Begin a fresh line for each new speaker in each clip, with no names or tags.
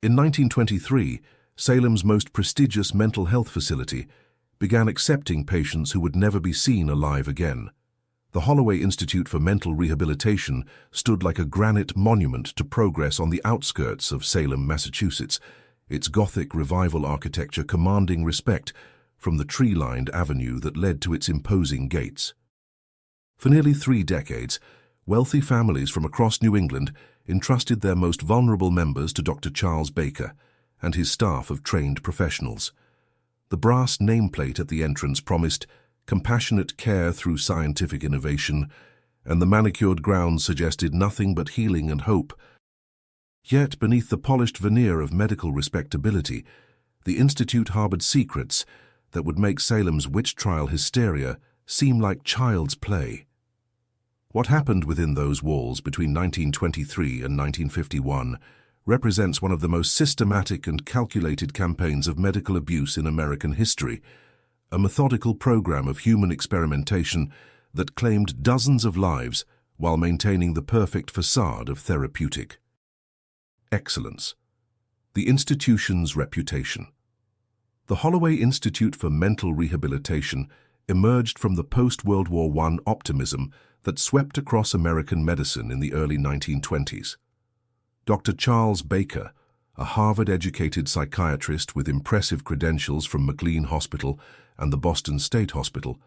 In 1923, Salem's most prestigious mental health facility began accepting patients who would never be seen alive again. The Holloway Institute for Mental Rehabilitation stood like a granite monument to progress on the outskirts of Salem, Massachusetts, its Gothic revival architecture commanding respect from the tree-lined avenue that led to its imposing gates. For nearly 3 decades, wealthy families from across New England entrusted their most vulnerable members to Dr. Charles Baker and his staff of trained professionals. The brass nameplate at the entrance promised compassionate care through scientific innovation, and the manicured grounds suggested nothing but healing and hope. Yet, beneath the polished veneer of medical respectability, the Institute harbored secrets that would make Salem's witch trial hysteria seem like child's play. What happened within those walls between 1923 and 1951 represents one of the most systematic and calculated campaigns of medical abuse in American history, a methodical program of human experimentation that claimed dozens of lives while maintaining the perfect facade of therapeutic excellence. The institution's reputation. The Holloway Institute for Mental Rehabilitation emerged from the post-World War I optimism that swept across American medicine in the early 1920s. Dr. Charles Baker, a Harvard-educated psychiatrist with impressive credentials from McLean Hospital and the Boston State Hospital,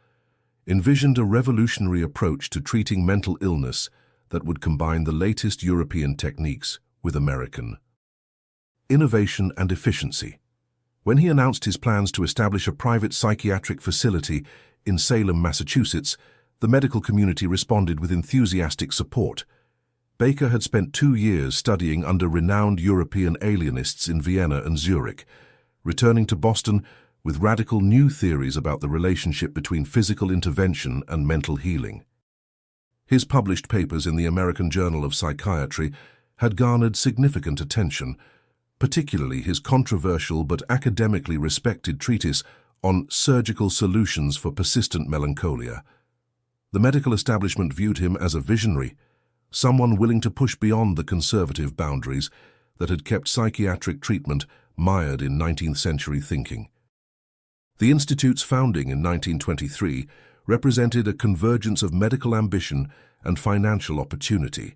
envisioned a revolutionary approach to treating mental illness that would combine the latest European techniques with American innovation and efficiency. When he announced his plans to establish a private psychiatric facility in Salem, Massachusetts, the medical community responded with enthusiastic support. Baker had spent 2 years studying under renowned European alienists in Vienna and Zurich, returning to Boston with radical new theories about the relationship between physical intervention and mental healing. His published papers in the American Journal of Psychiatry had garnered significant attention, particularly his controversial but academically respected treatise on surgical solutions for persistent melancholia. The medical establishment viewed him as a visionary, someone willing to push beyond the conservative boundaries that had kept psychiatric treatment mired in 19th-century thinking. The Institute's founding in 1923 represented a convergence of medical ambition and financial opportunity.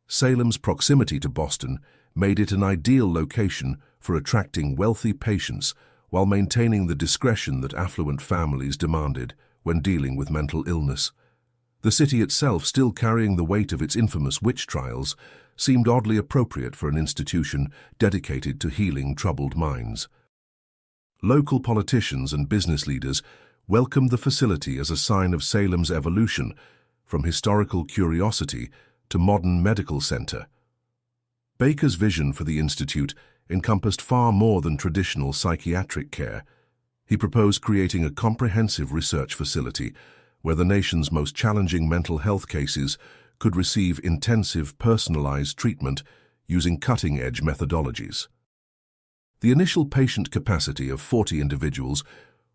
Salem's proximity to Boston made it an ideal location for attracting wealthy patients while maintaining the discretion that affluent families demanded when dealing with mental illness. The city itself, still carrying the weight of its infamous witch trials, seemed oddly appropriate for an institution dedicated to healing troubled minds. Local politicians and business leaders welcomed the facility as a sign of Salem's evolution from historical curiosity to modern medical center. Baker's vision for the institute encompassed far more than traditional psychiatric care. He proposed creating a comprehensive research facility where the nation's most challenging mental health cases could receive intensive, personalized treatment using cutting-edge methodologies. The initial patient capacity of 40 individuals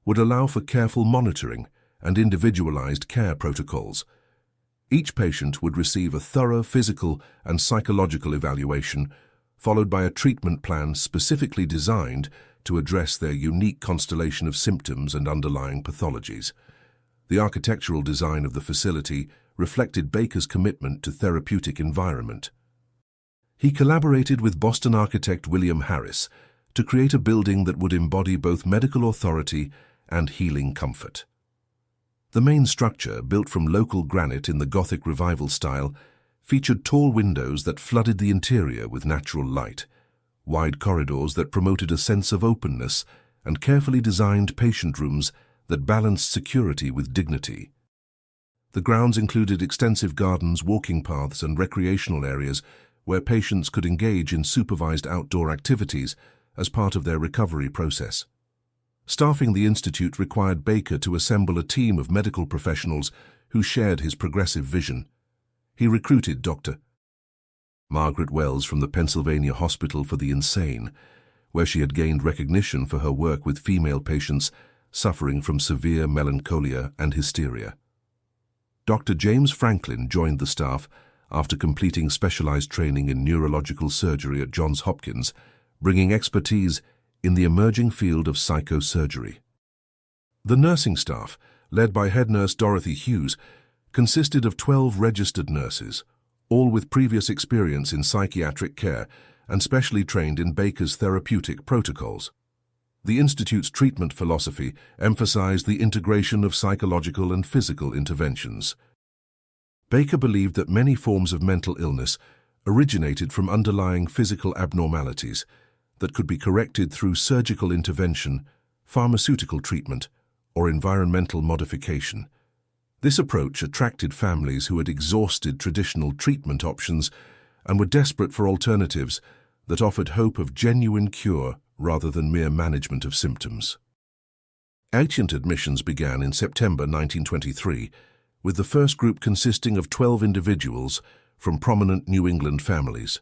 would allow for careful monitoring and individualized care protocols. Each patient would receive a thorough physical and psychological evaluation, followed by a treatment plan specifically designed to address their unique constellation of symptoms and underlying pathologies. The architectural design of the facility reflected Baker's commitment to therapeutic environment. He collaborated with Boston architect William Harris to create a building that would embody both medical authority and healing comfort. The main structure, built from local granite in the Gothic Revival style, featured tall windows that flooded the interior with natural light, wide corridors that promoted a sense of openness, and carefully designed patient rooms that balanced security with dignity. The grounds included extensive gardens, walking paths, and recreational areas where patients could engage in supervised outdoor activities as part of their recovery process. Staffing the institute required Baker to assemble a team of medical professionals who shared his progressive vision. He recruited Dr. Margaret Wells from the Pennsylvania Hospital for the Insane, where she had gained recognition for her work with female patients suffering from severe melancholia and hysteria. Dr. James Franklin joined the staff after completing specialized training in neurological surgery at Johns Hopkins, bringing expertise in the emerging field of psychosurgery. The nursing staff, led by head nurse Dorothy Hughes, consisted of 12 registered nurses, all with previous experience in psychiatric care and specially trained in Baker's therapeutic protocols. The Institute's treatment philosophy emphasized the integration of psychological and physical interventions. Baker believed that many forms of mental illness originated from underlying physical abnormalities that could be corrected through surgical intervention, pharmaceutical treatment, or environmental modification. This approach attracted families who had exhausted traditional treatment options and were desperate for alternatives that offered hope of genuine cure rather than mere management of symptoms. Patient admissions began in September 1923, with the first group consisting of 12 individuals from prominent New England families.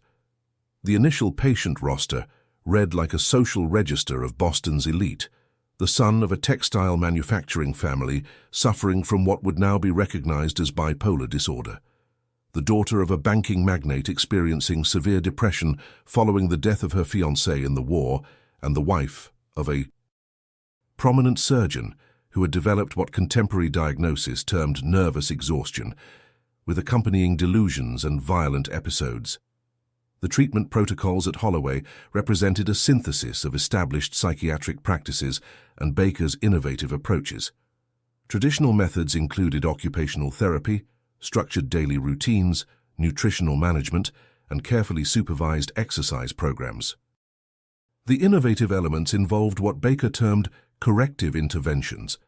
The initial patient roster read like a social register of Boston's elite, the son of a textile manufacturing family suffering from what would now be recognized as bipolar disorder, the daughter of a banking magnate experiencing severe depression following the death of her fiancé in the war, and the wife of a prominent surgeon who had developed what contemporary diagnosis termed nervous exhaustion, with accompanying delusions and violent episodes. The treatment protocols at Holloway represented a synthesis of established psychiatric practices and Baker's innovative approaches. Traditional methods included occupational therapy, structured daily routines, nutritional management, and carefully supervised exercise programs. The innovative elements involved what Baker termed corrective interventions,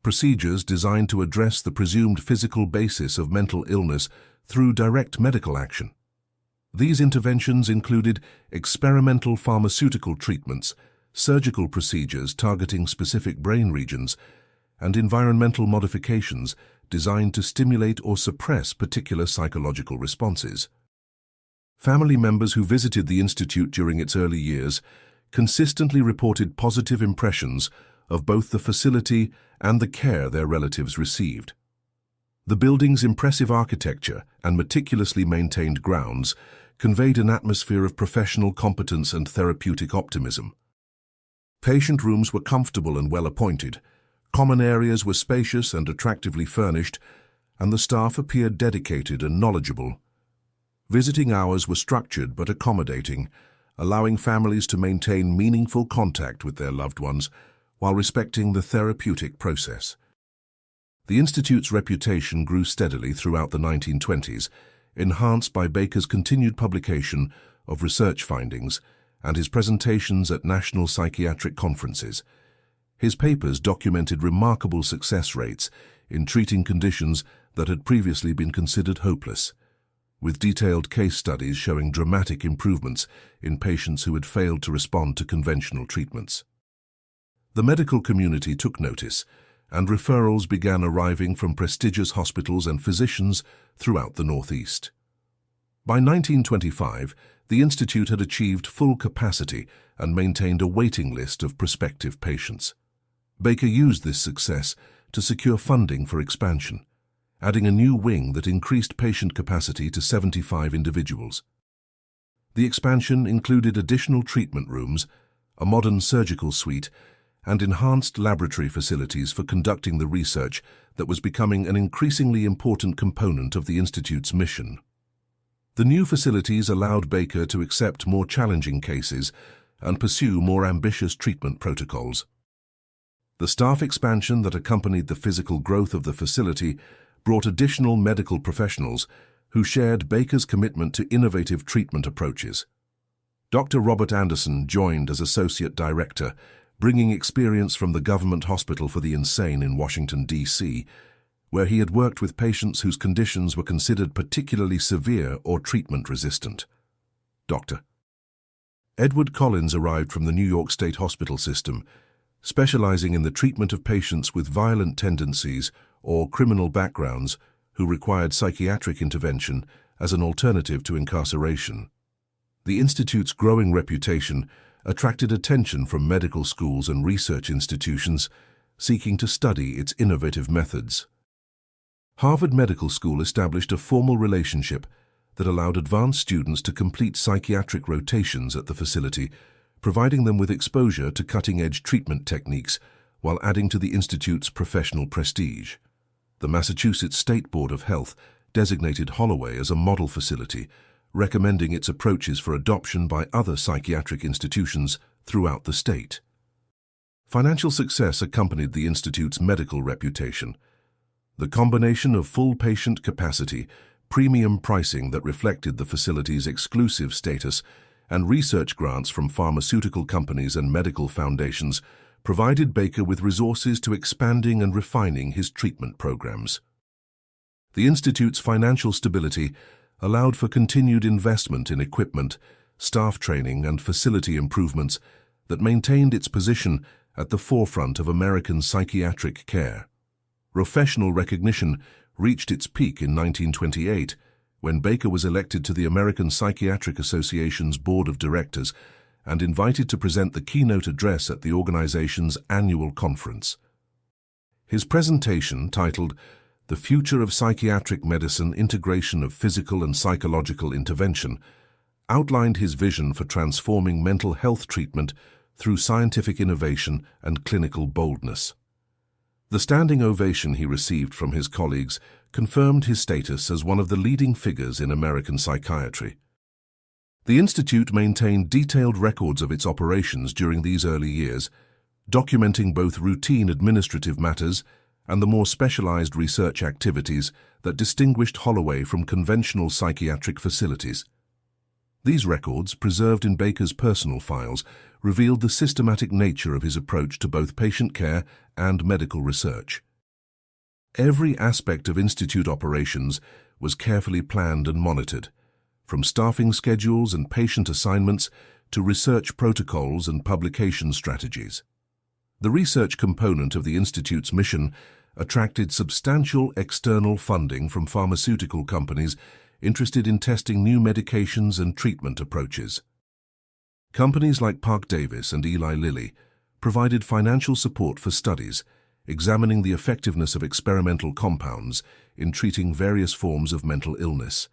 procedures designed to address the presumed physical basis of mental illness through direct medical action. These interventions included experimental pharmaceutical treatments, surgical procedures targeting specific brain regions, and environmental modifications designed to stimulate or suppress particular psychological responses. Family members who visited the Institute during its early years consistently reported positive impressions of both the facility and the care their relatives received. The building's impressive architecture and meticulously maintained grounds conveyed an atmosphere of professional competence and therapeutic optimism. Patient rooms were comfortable and well appointed, common areas were spacious and attractively furnished, and the staff appeared dedicated and knowledgeable. Visiting hours were structured but accommodating, allowing families to maintain meaningful contact with their loved ones while respecting the therapeutic process. The Institute's reputation grew steadily throughout the 1920s, enhanced by Baker's continued publication of research findings and his presentations at national psychiatric conferences. His papers documented remarkable success rates in treating conditions that had previously been considered hopeless, with detailed case studies showing dramatic improvements in patients who had failed to respond to conventional treatments. The medical community took notice, and referrals began arriving from prestigious hospitals and physicians throughout the Northeast. By 1925, the Institute had achieved full capacity and maintained a waiting list of prospective patients. Baker used this success to secure funding for expansion, adding a new wing that increased patient capacity to 75 individuals. The expansion included additional treatment rooms, a modern surgical suite, and enhanced laboratory facilities for conducting the research that was becoming an increasingly important component of the Institute's mission. The new facilities allowed Baker to accept more challenging cases and pursue more ambitious treatment protocols. The staff expansion that accompanied the physical growth of the facility brought additional medical professionals who shared Baker's commitment to innovative treatment approaches. Dr. Robert Anderson joined as Associate Director, bringing experience from the Government Hospital for the Insane in Washington, D.C., where he had worked with patients whose conditions were considered particularly severe or treatment-resistant. Dr. Edward Collins arrived from the New York State Hospital System, specializing in the treatment of patients with violent tendencies or criminal backgrounds who required psychiatric intervention as an alternative to incarceration. The Institute's growing reputation attracted attention from medical schools and research institutions seeking to study its innovative methods. Harvard Medical School established a formal relationship that allowed advanced students to complete psychiatric rotations at the facility, providing them with exposure to cutting-edge treatment techniques while adding to the institute's professional prestige. The Massachusetts State Board of Health designated Holloway as a model facility, recommending its approaches for adoption by other psychiatric institutions throughout the state. Financial success accompanied the institute's medical reputation. The combination of full patient capacity, premium pricing that reflected the facility's exclusive status, and research grants from pharmaceutical companies and medical foundations provided Baker with resources to expanding and refining his treatment programs. The institute's financial stability allowed for continued investment in equipment, staff training, and facility improvements that maintained its position at the forefront of American psychiatric care. Professional recognition reached its peak in 1928 when Baker was elected to the American Psychiatric Association's Board of Directors and invited to present the keynote address at the organization's annual conference. His presentation, titled "The Future of Psychiatric Medicine: Integration of Physical and Psychological Intervention," outlined his vision for transforming mental health treatment through scientific innovation and clinical boldness. The standing ovation he received from his colleagues confirmed his status as one of the leading figures in American psychiatry. The institute maintained detailed records of its operations during these early years, documenting both routine administrative matters and the more specialized research activities that distinguished Holloway from conventional psychiatric facilities. These records, preserved in Baker's personal files, revealed the systematic nature of his approach to both patient care and medical research. Every aspect of institute operations was carefully planned and monitored, from staffing schedules and patient assignments to research protocols and publication strategies. The research component of the institute's mission attracted substantial external funding from pharmaceutical companies interested in testing new medications and treatment approaches. Companies like Parke-Davis and Eli Lilly provided financial support for studies examining the effectiveness of experimental compounds in treating various forms of mental illness.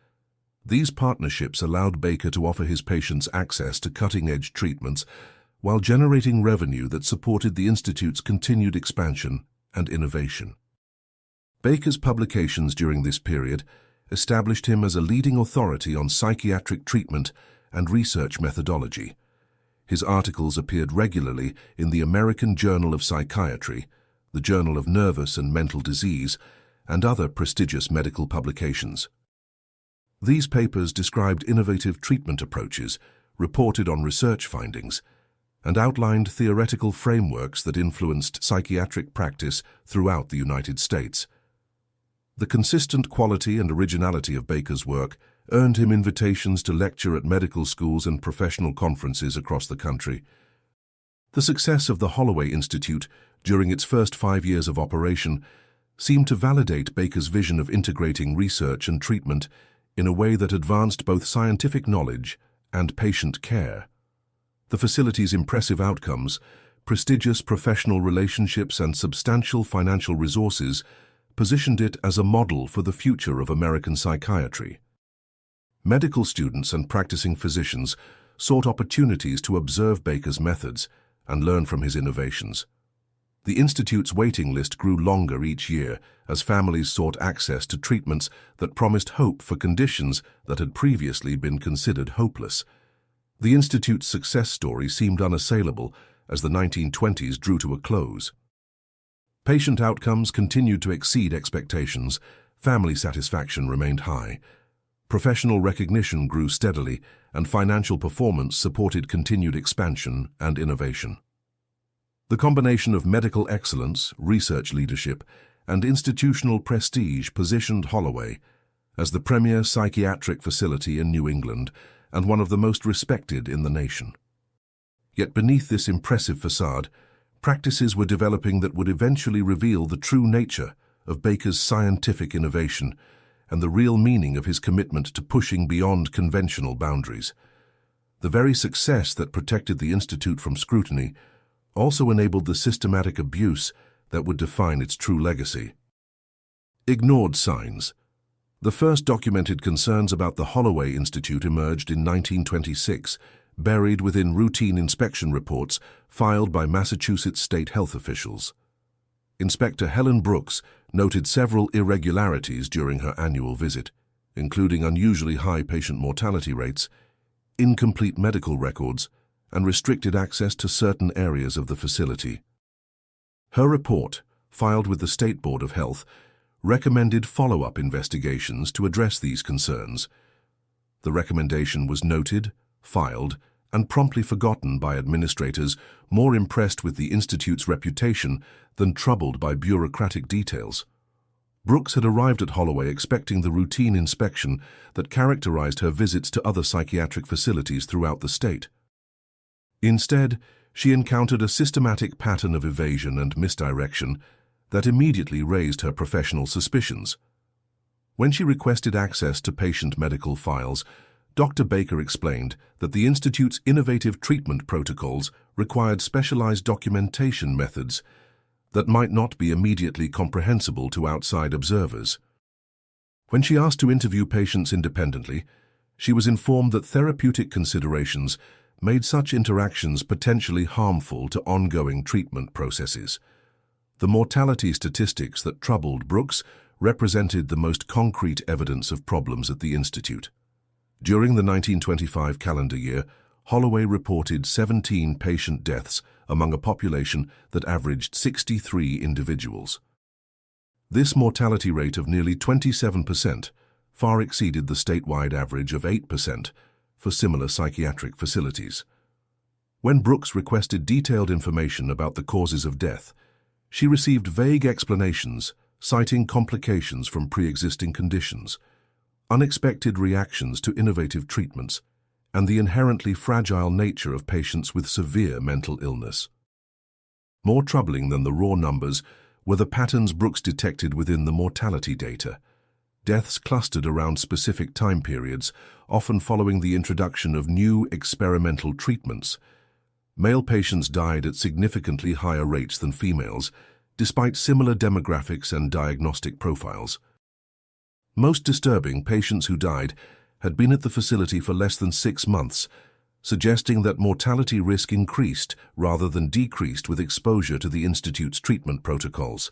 These partnerships allowed Baker to offer his patients access to cutting-edge treatments while generating revenue that supported the institute's continued expansion and innovation. Baker's publications during this period established him as a leading authority on psychiatric treatment and research methodology. His articles appeared regularly in the American Journal of Psychiatry, the Journal of Nervous and Mental Disease, and other prestigious medical publications. These papers described innovative treatment approaches, reported on research findings, and outlined theoretical frameworks that influenced psychiatric practice throughout the United States. The consistent quality and originality of Baker's work earned him invitations to lecture at medical schools and professional conferences across the country. The success of the Holloway Institute during its first 5 years of operation seemed to validate Baker's vision of integrating research and treatment in a way that advanced both scientific knowledge and patient care. The facility's impressive outcomes, prestigious professional relationships, and substantial financial resources positioned it as a model for the future of American psychiatry. Medical students and practicing physicians sought opportunities to observe Baker's methods and learn from his innovations. The Institute's waiting list grew longer each year as families sought access to treatments that promised hope for conditions that had previously been considered hopeless. The Institute's success story seemed unassailable as the 1920s drew to a close. Patient outcomes continued to exceed expectations, family satisfaction remained high, professional recognition grew steadily, and financial performance supported continued expansion and innovation. The combination of medical excellence, research leadership, and institutional prestige positioned Holloway as the premier psychiatric facility in New England and one of the most respected in the nation. Yet beneath this impressive facade, practices were developing that would eventually reveal the true nature of Baker's scientific innovation and the real meaning of his commitment to pushing beyond conventional boundaries. The very success that protected the Institute from scrutiny also enabled the systematic abuse that would define its true legacy. Ignored signs. The first documented concerns about the Holloway Institute emerged in 1926 buried within routine inspection reports filed by Massachusetts state health officials. Inspector Helen Brooks noted several irregularities during her annual visit, including unusually high patient mortality rates, incomplete medical records, and restricted access to certain areas of the facility. Her report, filed with the State Board of Health, recommended follow-up investigations to address these concerns. The recommendation was noted, filed, and promptly forgotten by administrators more impressed with the Institute's reputation than troubled by bureaucratic details. Brooks had arrived at Holloway expecting the routine inspection that characterized her visits to other psychiatric facilities throughout the state. Instead, she encountered a systematic pattern of evasion and misdirection that immediately raised her professional suspicions. When she requested access to patient medical files, Dr. Baker explained that the Institute's innovative treatment protocols required specialized documentation methods that might not be immediately comprehensible to outside observers. When she asked to interview patients independently, she was informed that therapeutic considerations made such interactions potentially harmful to ongoing treatment processes. The mortality statistics that troubled Brooks represented the most concrete evidence of problems at the Institute. During the 1925 calendar year, Holloway reported 17 patient deaths among a population that averaged 63 individuals. This mortality rate of nearly 27% far exceeded the statewide average of 8% for similar psychiatric facilities. When Brooks requested detailed information about the causes of death, she received vague explanations citing complications from pre-existing conditions, unexpected reactions to innovative treatments, and the inherently fragile nature of patients with severe mental illness. More troubling than the raw numbers were the patterns Brooks detected within the mortality data. Deaths clustered around specific time periods, often following the introduction of new experimental treatments. Male patients died at significantly higher rates than females, despite similar demographics and diagnostic profiles. Most disturbing, patients who died had been at the facility for less than 6 months, suggesting that mortality risk increased rather than decreased with exposure to the Institute's treatment protocols.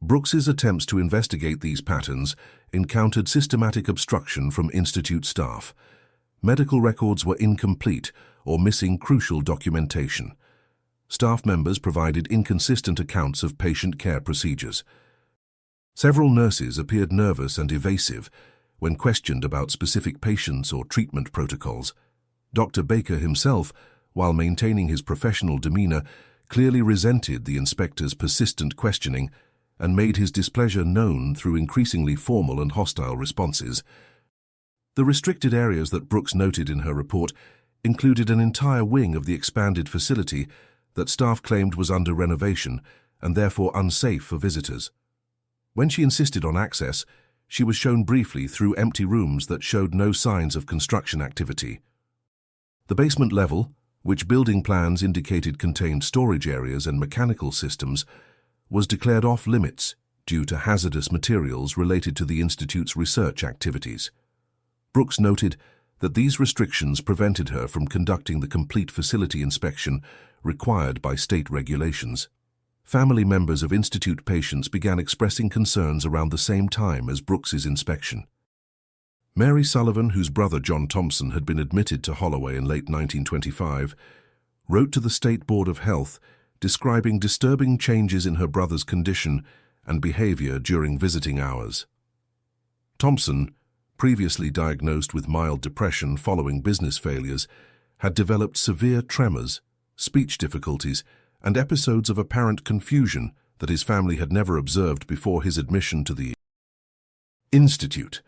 Brooks's attempts to investigate these patterns encountered systematic obstruction from Institute staff. Medical records were incomplete or missing crucial documentation. Staff members provided inconsistent accounts of patient care procedures. Several nurses appeared nervous and evasive when questioned about specific patients or treatment protocols. Dr. Baker himself, while maintaining his professional demeanor, clearly resented the inspector's persistent questioning and made his displeasure known through increasingly formal and hostile responses. The restricted areas that Brooks noted in her report included an entire wing of the expanded facility that staff claimed was under renovation and therefore unsafe for visitors. When she insisted on access, she was shown briefly through empty rooms that showed no signs of construction activity. The basement level, which building plans indicated contained storage areas and mechanical systems, was declared off-limits due to hazardous materials related to the Institute's research activities. Brooks noted that these restrictions prevented her from conducting the complete facility inspection required by state regulations. Family members of Institute patients began expressing concerns around the same time as Brooks's inspection. Mary Sullivan, whose brother John Thompson had been admitted to Holloway in late 1925, wrote to the State Board of Health describing disturbing changes in her brother's condition and behavior during visiting hours. Thompson, previously diagnosed with mild depression following business failures, had developed severe tremors, speech difficulties, and episodes of apparent confusion that his family had never observed before his admission to the Institute.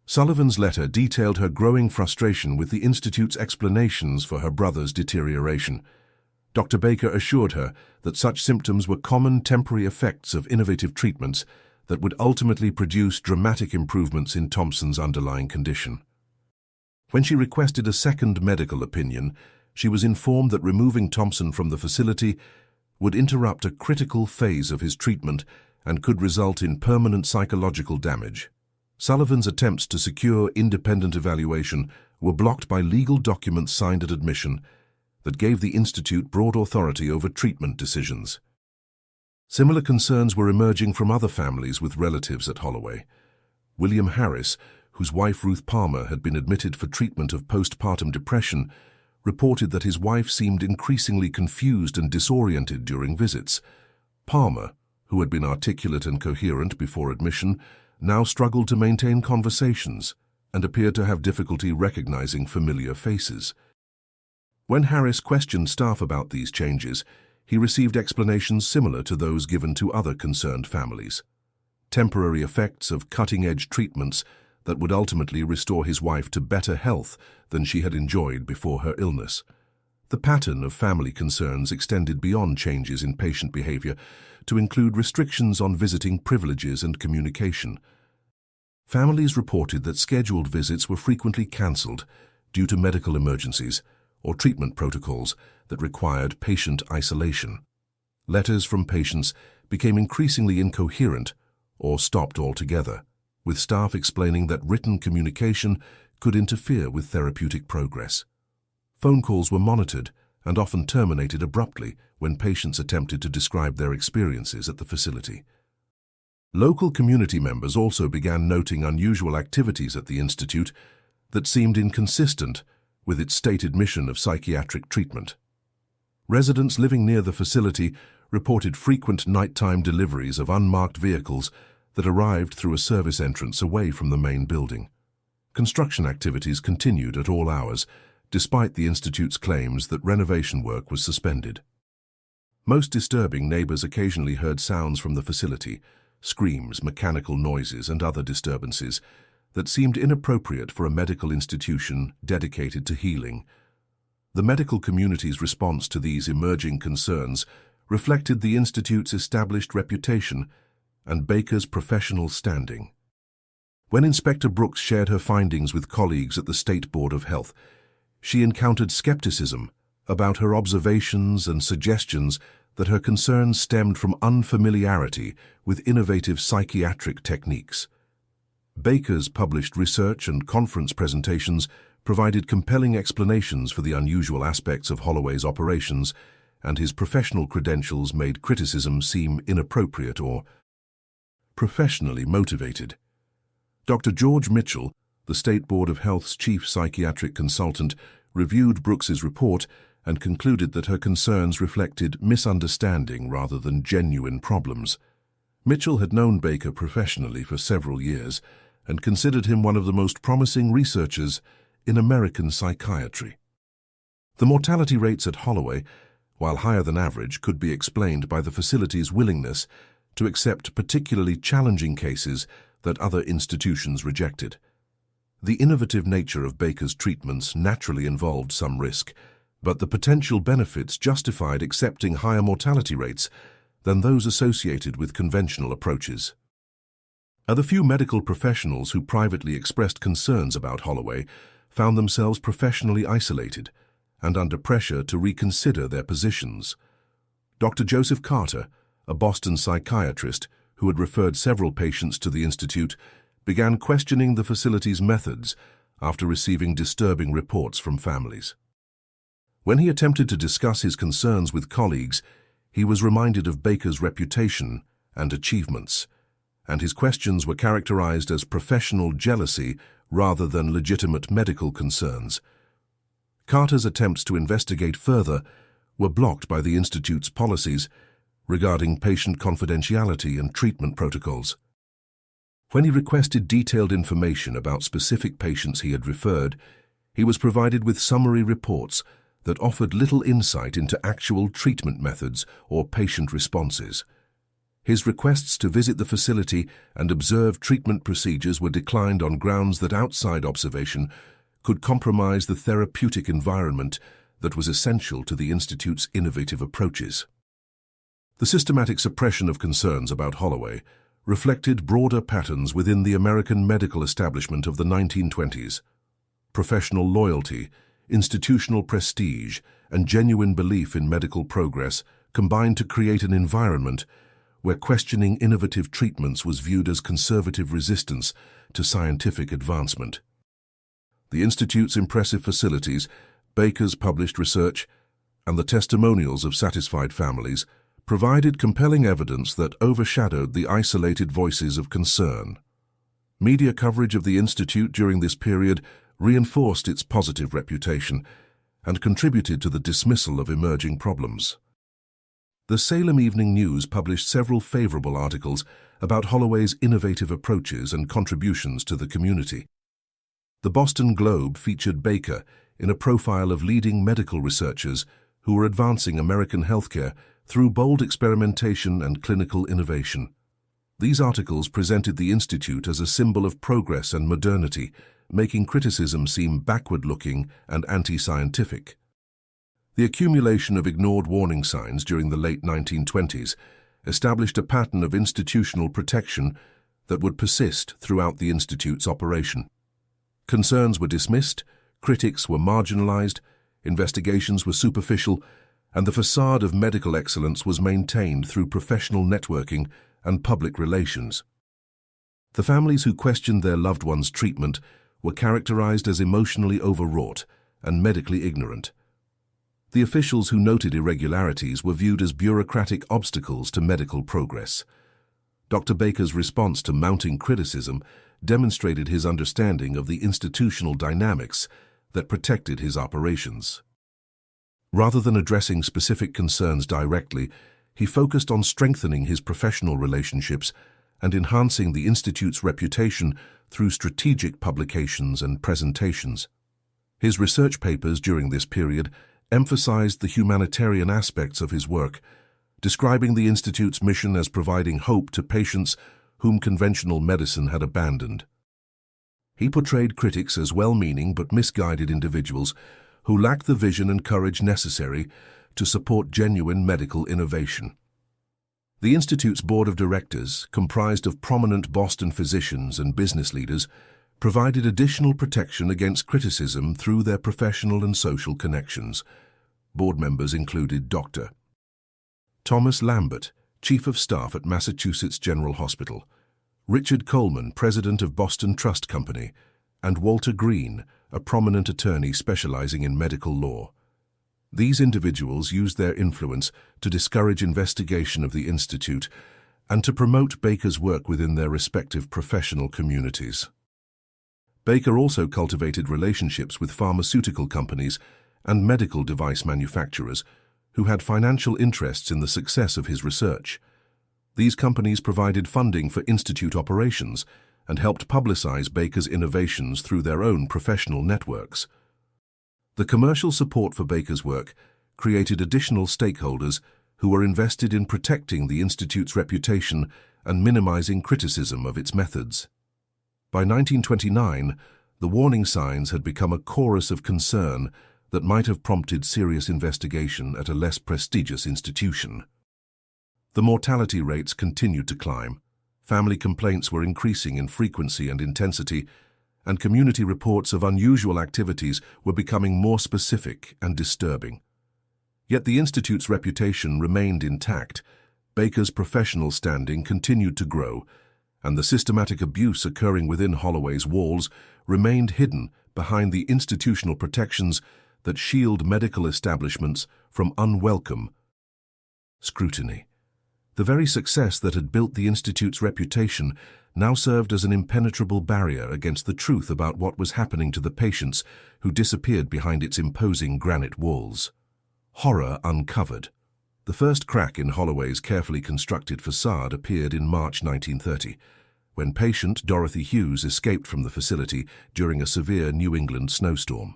Sullivan's letter detailed her growing frustration with the Institute's explanations for her brother's deterioration. Dr. Baker assured her that such symptoms were common temporary effects of innovative treatments that would ultimately produce dramatic improvements in Thompson's underlying condition. When she requested a second medical opinion, she was informed that removing Thompson from the facility would interrupt a critical phase of his treatment and could result in permanent psychological damage. Sullivan's attempts to secure independent evaluation were blocked by legal documents signed at admission that gave the institute broad authority over treatment decisions. Similar concerns were emerging from other families with relatives at Holloway. William Harris, whose wife Ruth Palmer had been admitted for treatment of postpartum depression, reported that his wife seemed increasingly confused and disoriented during visits. Palmer, who had been articulate and coherent before admission, now struggled to maintain conversations and appeared to have difficulty recognizing familiar faces. When Harris questioned staff about these changes, he received explanations similar to those given to other concerned families. Temporary effects of cutting-edge treatments that would ultimately restore his wife to better health than she had enjoyed before her illness. The pattern of family concerns extended beyond changes in patient behavior to include restrictions on visiting privileges and communication. Families reported that scheduled visits were frequently cancelled due to medical emergencies or treatment protocols that required patient isolation. Letters from patients became increasingly incoherent or stopped altogether, with staff explaining that written communication could interfere with therapeutic progress. Phone calls were monitored and often terminated abruptly when patients attempted to describe their experiences at the facility. Local community members also began noting unusual activities at the institute that seemed inconsistent with its stated mission of psychiatric treatment. Residents living near the facility reported frequent nighttime deliveries of unmarked vehicles that arrived through a service entrance away from the main building. Construction activities continued at all hours, despite the institute's claims that renovation work was suspended. Most disturbing, neighbors occasionally heard sounds from the facility, screams, mechanical noises, and other disturbances that seemed inappropriate for a medical institution dedicated to healing. The medical community's response to these emerging concerns reflected the institute's established reputation and Baker's professional standing. When Inspector Brooks shared her findings with colleagues at the State Board of Health, she encountered skepticism about her observations and suggestions that her concerns stemmed from unfamiliarity with innovative psychiatric techniques. Baker's published research and conference presentations provided compelling explanations for the unusual aspects of Holloway's operations, and his professional credentials made criticism seem inappropriate or professionally motivated. Dr. George Mitchell, the State Board of Health's chief psychiatric consultant, reviewed Brooks's report and concluded that her concerns reflected misunderstanding rather than genuine problems. Mitchell had known Baker professionally for several years and considered him one of the most promising researchers in American psychiatry. The mortality rates at Holloway, while higher than average, could be explained by the facility's willingness to accept particularly challenging cases that other institutions rejected. The innovative nature of Baker's treatments naturally involved some risk, but the potential benefits justified accepting higher mortality rates than those associated with conventional approaches. The few medical professionals who privately expressed concerns about Holloway found themselves professionally isolated and under pressure to reconsider their positions. Dr. Joseph Carter, a Boston psychiatrist who had referred several patients to the institute, began questioning the facility's methods after receiving disturbing reports from families. When he attempted to discuss his concerns with colleagues, he was reminded of Baker's reputation and achievements, and his questions were characterized as professional jealousy rather than legitimate medical concerns. Carter's attempts to investigate further were blocked by the Institute's policies regarding patient confidentiality and treatment protocols. When he requested detailed information about specific patients he had referred, he was provided with summary reports that offered little insight into actual treatment methods or patient responses. His requests to visit the facility and observe treatment procedures were declined on grounds that outside observation could compromise the therapeutic environment that was essential to the Institute's innovative approaches. The systematic suppression of concerns about Holloway reflected broader patterns within the American medical establishment of the 1920s. Professional loyalty, institutional prestige, and genuine belief in medical progress combined to create an environment where questioning innovative treatments was viewed as conservative resistance to scientific advancement. The Institute's impressive facilities, Baker's published research, and the testimonials of satisfied families provided compelling evidence that overshadowed the isolated voices of concern. Media coverage of the Institute during this period reinforced its positive reputation and contributed to the dismissal of emerging problems. The Salem Evening News published several favorable articles about Holloway's innovative approaches and contributions to the community. The Boston Globe featured Baker in a profile of leading medical researchers who were advancing American healthcare through bold experimentation and clinical innovation. These articles presented the Institute as a symbol of progress and modernity, making criticism seem backward-looking and anti-scientific. The accumulation of ignored warning signs during the late 1920s established a pattern of institutional protection that would persist throughout the Institute's operation. Concerns were dismissed, critics were marginalized, investigations were superficial, and the facade of medical excellence was maintained through professional networking and public relations. The families who questioned their loved ones' treatment were characterized as emotionally overwrought and medically ignorant. The officials who noted irregularities were viewed as bureaucratic obstacles to medical progress. Dr. Baker's response to mounting criticism demonstrated his understanding of the institutional dynamics that protected his operations. Rather than addressing specific concerns directly, he focused on strengthening his professional relationships and enhancing the Institute's reputation through strategic publications and presentations. His research papers during this period emphasized the humanitarian aspects of his work, describing the Institute's mission as providing hope to patients whom conventional medicine had abandoned. He portrayed critics as well-meaning but misguided individuals who lacked the vision and courage necessary to support genuine medical innovation. The Institute's board of directors, comprised of prominent Boston physicians and business leaders, provided additional protection against criticism through their professional and social connections. Board members included Dr. Thomas Lambert, Chief of Staff at Massachusetts General Hospital, Richard Coleman, President of Boston Trust Company, and Walter Green, a prominent attorney specializing in medical law. These individuals used their influence to discourage investigation of the Institute and to promote Baker's work within their respective professional communities. Baker also cultivated relationships with pharmaceutical companies and medical device manufacturers who had financial interests in the success of his research. These companies provided funding for Institute operations and helped publicize Baker's innovations through their own professional networks. The commercial support for Baker's work created additional stakeholders who were invested in protecting the Institute's reputation and minimizing criticism of its methods. By 1929, the warning signs had become a chorus of concern that might have prompted serious investigation at a less prestigious institution. The mortality rates continued to climb. Family complaints were increasing in frequency and intensity, and community reports of unusual activities were becoming more specific and disturbing. Yet the Institute's reputation remained intact. Baker's professional standing continued to grow, and the systematic abuse occurring within Holloway's walls remained hidden behind the institutional protections that shield medical establishments from unwelcome scrutiny. The very success that had built the Institute's reputation now served as an impenetrable barrier against the truth about what was happening to the patients who disappeared behind its imposing granite walls. Horror uncovered. The first crack in Holloway's carefully constructed facade appeared in March 1930, when patient Dorothy Hughes escaped from the facility during a severe New England snowstorm.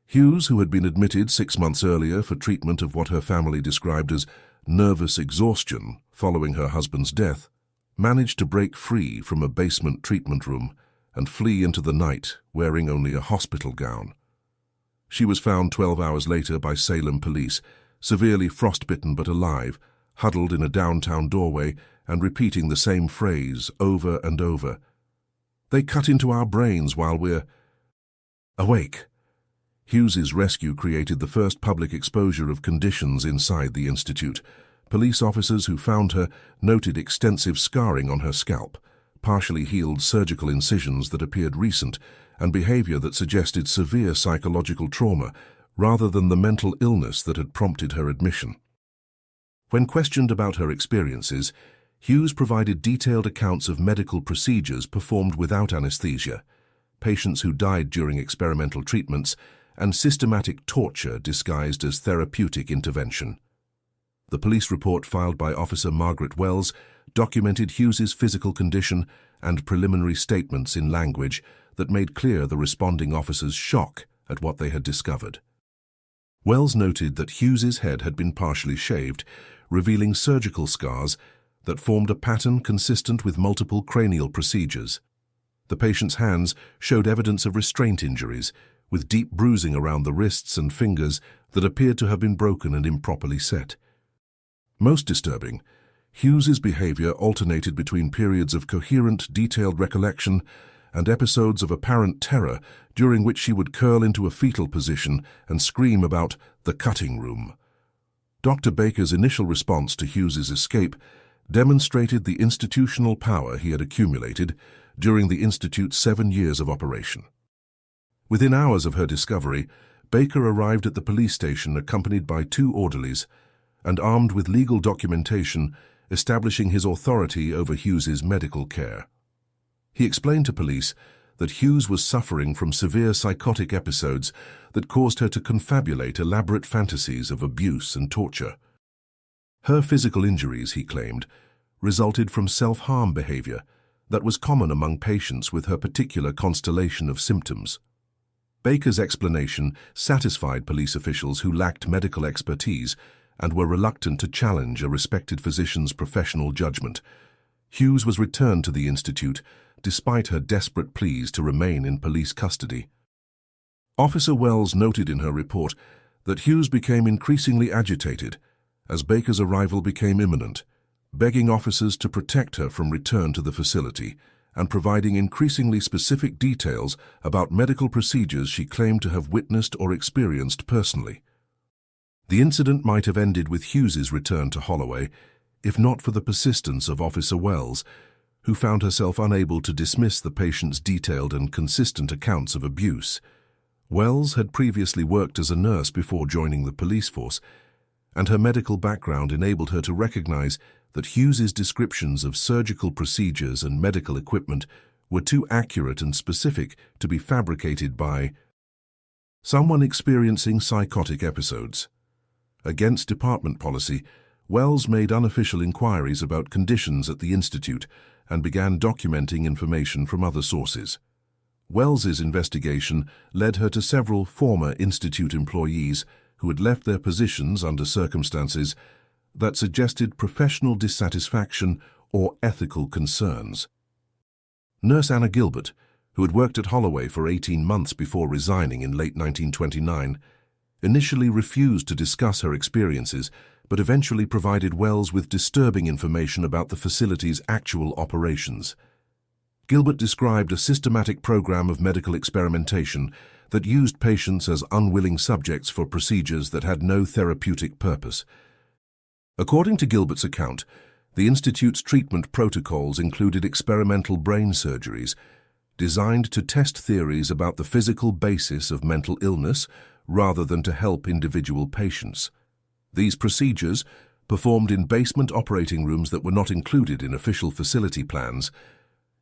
Hughes, who had been admitted 6 months earlier for treatment of what her family described as nervous exhaustion following her husband's death, managed to break free from a basement treatment room and flee into the night wearing only a hospital gown. She was found 12 hours later by Salem police, severely frostbitten but alive, huddled in a downtown doorway and repeating the same phrase over and over. "They cut into our brains while we're awake." Hughes's rescue created the first public exposure of conditions inside the Institute. Police officers who found her noted extensive scarring on her scalp, partially healed surgical incisions that appeared recent, and behavior that suggested severe psychological trauma rather than the mental illness that had prompted her admission. When questioned about her experiences, Hughes provided detailed accounts of medical procedures performed without anesthesia, patients who died during experimental treatments, and systematic torture disguised as therapeutic intervention. The police report filed by Officer Margaret Wells documented Hughes's physical condition and preliminary statements in language that made clear the responding officers' shock at what they had discovered. Wells noted that Hughes's head had been partially shaved, revealing surgical scars that formed a pattern consistent with multiple cranial procedures. The patient's hands showed evidence of restraint injuries, with deep bruising around the wrists and fingers that appeared to have been broken and improperly set. Most disturbing, Hughes's behavior alternated between periods of coherent, detailed recollection and episodes of apparent terror during which she would curl into a fetal position and scream about the cutting room. Dr. Baker's initial response to Hughes's escape demonstrated the institutional power he had accumulated during the Institute's 7 years of operation. Within hours of her discovery, Baker arrived at the police station accompanied by 2 orderlies and armed with legal documentation establishing his authority over Hughes's medical care. He explained to police that Hughes was suffering from severe psychotic episodes that caused her to confabulate elaborate fantasies of abuse and torture. Her physical injuries, he claimed, resulted from self-harm behavior that was common among patients with her particular constellation of symptoms. Baker's explanation satisfied police officials who lacked medical expertise and were reluctant to challenge a respected physician's professional judgment. Hughes was returned to the Institute despite her desperate pleas to remain in police custody. Officer Wells noted in her report that Hughes became increasingly agitated as Baker's arrival became imminent, begging officers to protect her from return to the facility and providing increasingly specific details about medical procedures she claimed to have witnessed or experienced personally. The incident might have ended with Hughes's return to Holloway, if not for the persistence of Officer Wells, who found herself unable to dismiss the patient's detailed and consistent accounts of abuse. Wells had previously worked as a nurse before joining the police force, and her medical background enabled her to recognize that Hughes's descriptions of surgical procedures and medical equipment were too accurate and specific to be fabricated by someone experiencing psychotic episodes. Against department policy, Wells made unofficial inquiries about conditions at the Institute and began documenting information from other sources. Wells's investigation led her to several former Institute employees who had left their positions under circumstances that suggested professional dissatisfaction or ethical concerns. Nurse Anna Gilbert, who had worked at Holloway for 18 months before resigning in late 1929, initially refused to discuss her experiences, but eventually provided Wells with disturbing information about the facility's actual operations. Gilbert described a systematic program of medical experimentation that used patients as unwilling subjects for procedures that had no therapeutic purpose. According to Gilbert's account, the Institute's treatment protocols included experimental brain surgeries designed to test theories about the physical basis of mental illness rather than to help individual patients. These procedures, performed in basement operating rooms that were not included in official facility plans,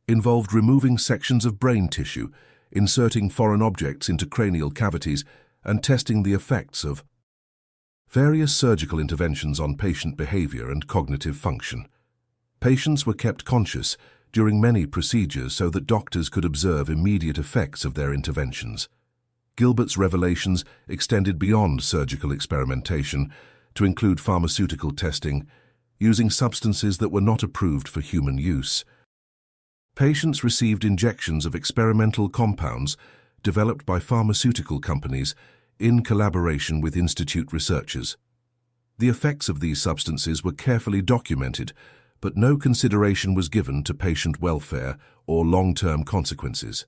involved removing sections of brain tissue, inserting foreign objects into cranial cavities, and testing the effects of various surgical interventions on patient behavior and cognitive function. Patients were kept conscious during many procedures so that doctors could observe immediate effects of their interventions. Gilbert's revelations extended beyond surgical experimentation to include pharmaceutical testing, using substances that were not approved for human use. Patients received injections of experimental compounds developed by pharmaceutical companies in collaboration with Institute researchers. The effects of these substances were carefully documented, but no consideration was given to patient welfare or long-term consequences.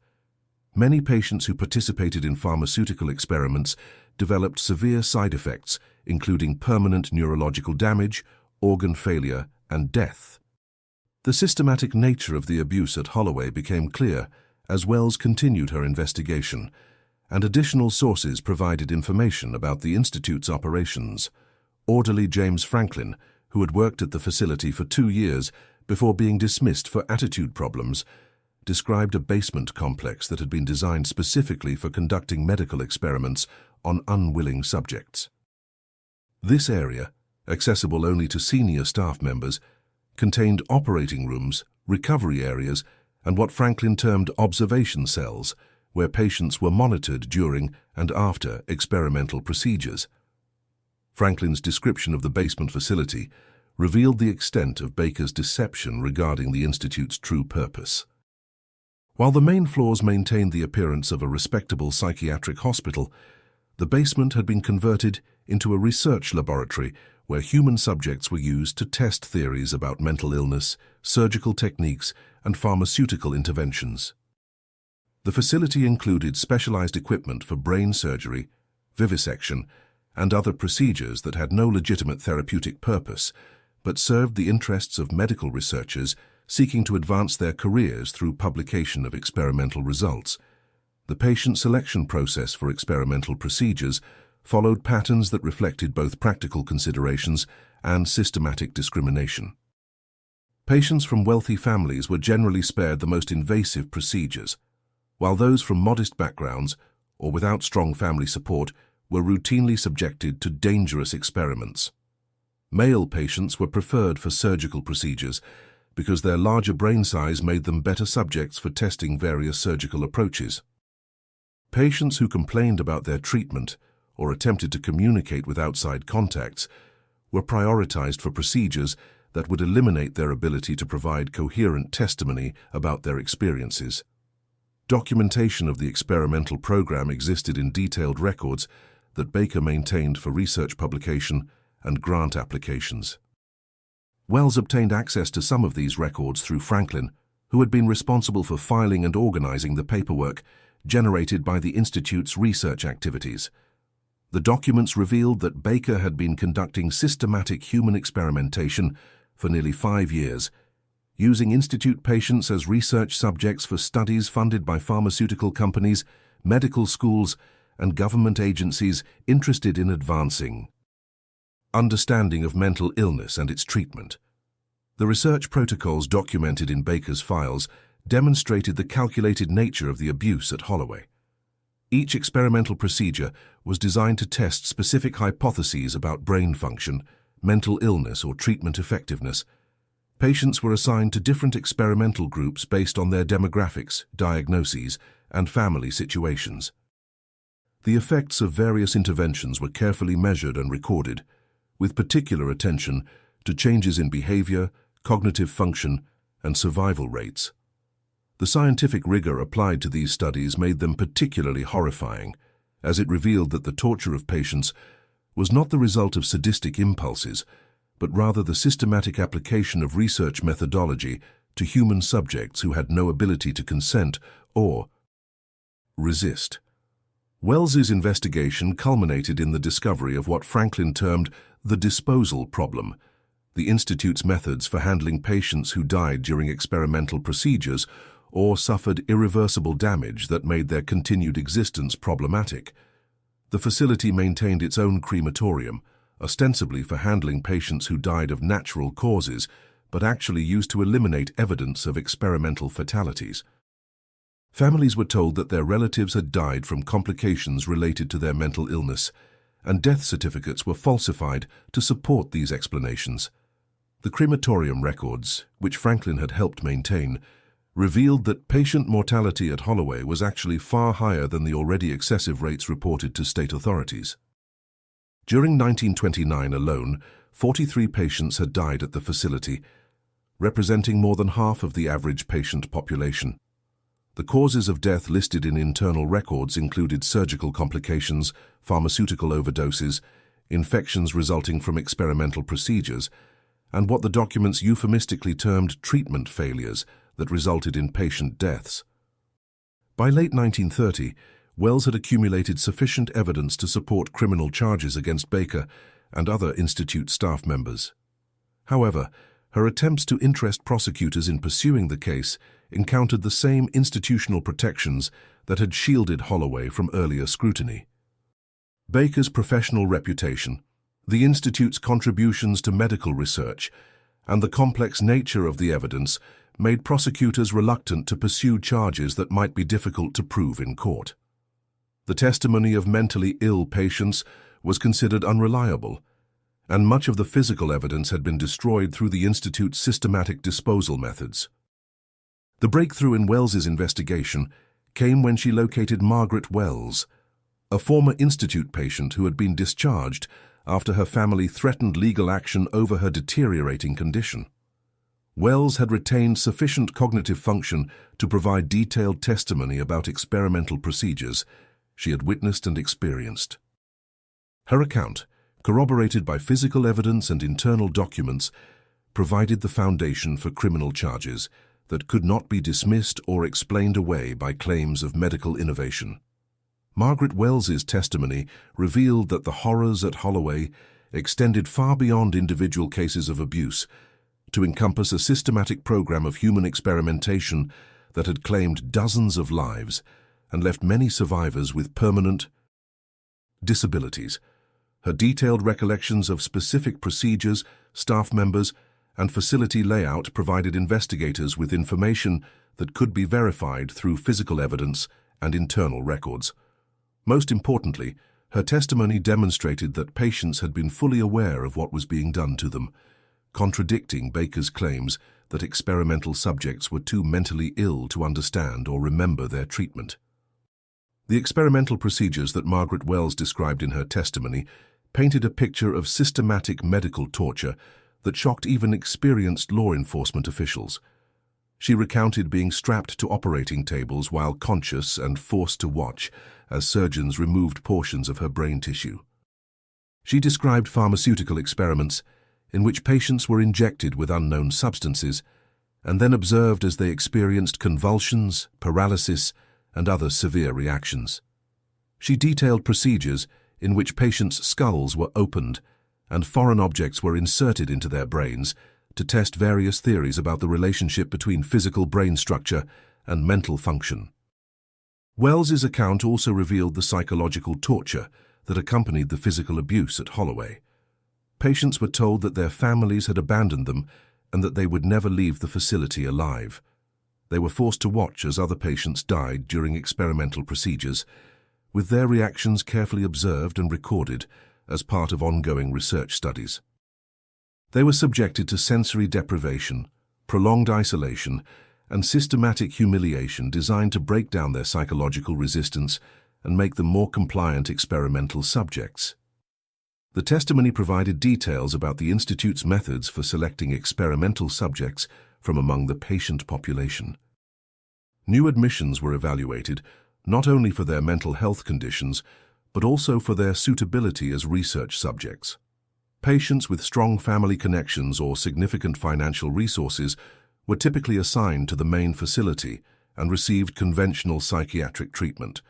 Many patients who participated in pharmaceutical experiments developed severe side effects, including permanent neurological damage, organ failure, and death. The systematic nature of the abuse at Holloway became clear as Wells continued her investigation, and additional sources provided information about the Institute's operations. Orderly James Franklin, who had worked at the facility for 2 years before being dismissed for attitude problems, described a basement complex that had been designed specifically for conducting medical experiments on unwilling subjects. This area, accessible only to senior staff members, contained operating rooms, recovery areas, and what Franklin termed observation cells, where patients were monitored during and after experimental procedures. Franklin's description of the basement facility revealed the extent of Baker's deception regarding the Institute's true purpose. While the main floors maintained the appearance of a respectable psychiatric hospital, the basement had been converted into a research laboratory where human subjects were used to test theories about mental illness, surgical techniques, and pharmaceutical interventions. The facility included specialized equipment for brain surgery, vivisection, and other procedures that had no legitimate therapeutic purpose, but served the interests of medical researchers seeking to advance their careers through publication of experimental results. The patient selection process for experimental procedures followed patterns that reflected both practical considerations and systematic discrimination. Patients from wealthy families were generally spared the most invasive procedures, while those from modest backgrounds or without strong family support were routinely subjected to dangerous experiments. Male patients were preferred for surgical procedures because their larger brain size made them better subjects for testing various surgical approaches. Patients who complained about their treatment or attempted to communicate with outside contacts were prioritized for procedures that would eliminate their ability to provide coherent testimony about their experiences. Documentation of the experimental program existed in detailed records that Baker maintained for research publication and grant applications. Wells obtained access to some of these records through Franklin, who had been responsible for filing and organizing the paperwork generated by the Institute's research activities. The documents revealed that Baker had been conducting systematic human experimentation for nearly 5 years, using Institute patients as research subjects for studies funded by pharmaceutical companies, medical schools, and government agencies interested in advancing understanding of mental illness and its treatment. The research protocols documented in Baker's files demonstrated the calculated nature of the abuse at Holloway. Each experimental procedure was designed to test specific hypotheses about brain function, mental illness, or treatment effectiveness. Patients were assigned to different experimental groups based on their demographics, diagnoses, and family situations. The effects of various interventions were carefully measured and recorded, with particular attention to changes in behavior, cognitive function, and survival rates. The scientific rigor applied to these studies made them particularly horrifying, as it revealed that the torture of patients was not the result of sadistic impulses, but rather the systematic application of research methodology to human subjects who had no ability to consent or resist. Wells's investigation culminated in the discovery of what Franklin termed the disposal problem, the Institute's methods for handling patients who died during experimental procedures or suffered irreversible damage that made their continued existence problematic. The facility maintained its own crematorium, ostensibly for handling patients who died of natural causes, but actually used to eliminate evidence of experimental fatalities. Families were told that their relatives had died from complications related to their mental illness, and death certificates were falsified to support these explanations. The crematorium records, which Franklin had helped maintain, revealed that patient mortality at Holloway was actually far higher than the already excessive rates reported to state authorities. During 1929 alone, 43 patients had died at the facility, representing more than half of the average patient population. The causes of death listed in internal records included surgical complications, pharmaceutical overdoses, infections resulting from experimental procedures, and what the documents euphemistically termed treatment failures that resulted in patient deaths. By late 1930, Wells had accumulated sufficient evidence to support criminal charges against Baker and other Institute staff members. However, Her attempts to interest prosecutors in pursuing the case encountered the same institutional protections that had shielded Holloway from earlier scrutiny. Baker's professional reputation, the Institute's contributions to medical research, and the complex nature of the evidence made prosecutors reluctant to pursue charges that might be difficult to prove in court. The testimony of mentally ill patients was considered unreliable, and much of the physical evidence had been destroyed through the Institute's systematic disposal methods. The breakthrough in Wells's investigation came when she located Margaret Wells, a former Institute patient who had been discharged after her family threatened legal action over her deteriorating condition. Wells had retained sufficient cognitive function to provide detailed testimony about experimental procedures she had witnessed and experienced. Her account, corroborated by physical evidence and internal documents, provided the foundation for criminal charges that could not be dismissed or explained away by claims of medical innovation. Margaret Wells's testimony revealed that the horrors at Holloway extended far beyond individual cases of abuse to encompass a systematic program of human experimentation that had claimed dozens of lives and left many survivors with permanent disabilities. Her detailed recollections of specific procedures, staff members, and facility layout provided investigators with information that could be verified through physical evidence and internal records. Most importantly, her testimony demonstrated that patients had been fully aware of what was being done to them, contradicting Baker's claims that experimental subjects were too mentally ill to understand or remember their treatment. The experimental procedures that Margaret Wells described in her testimony painted a picture of systematic medical torture that shocked even experienced law enforcement officials. She recounted being strapped to operating tables while conscious and forced to watch as surgeons removed portions of her brain tissue. She described pharmaceutical experiments in which patients were injected with unknown substances and then observed as they experienced convulsions, paralysis, and other severe reactions. She detailed procedures in which patients' skulls were opened and foreign objects were inserted into their brains to test various theories about the relationship between physical brain structure and mental function. Wells's account also revealed the psychological torture that accompanied the physical abuse at Holloway. Patients were told that their families had abandoned them and that they would never leave the facility alive. They were forced to watch as other patients died during experimental procedures, with their reactions carefully observed and recorded as part of ongoing research studies. They were subjected to sensory deprivation, prolonged isolation, and systematic humiliation designed to break down their psychological resistance and make them more compliant experimental subjects. The testimony provided details about the Institute's methods for selecting experimental subjects from among the patient population. New admissions were evaluated not only for their mental health conditions, but also for their suitability as research subjects. Patients with strong family connections or significant financial resources were typically assigned to the main facility and received conventional psychiatric treatment.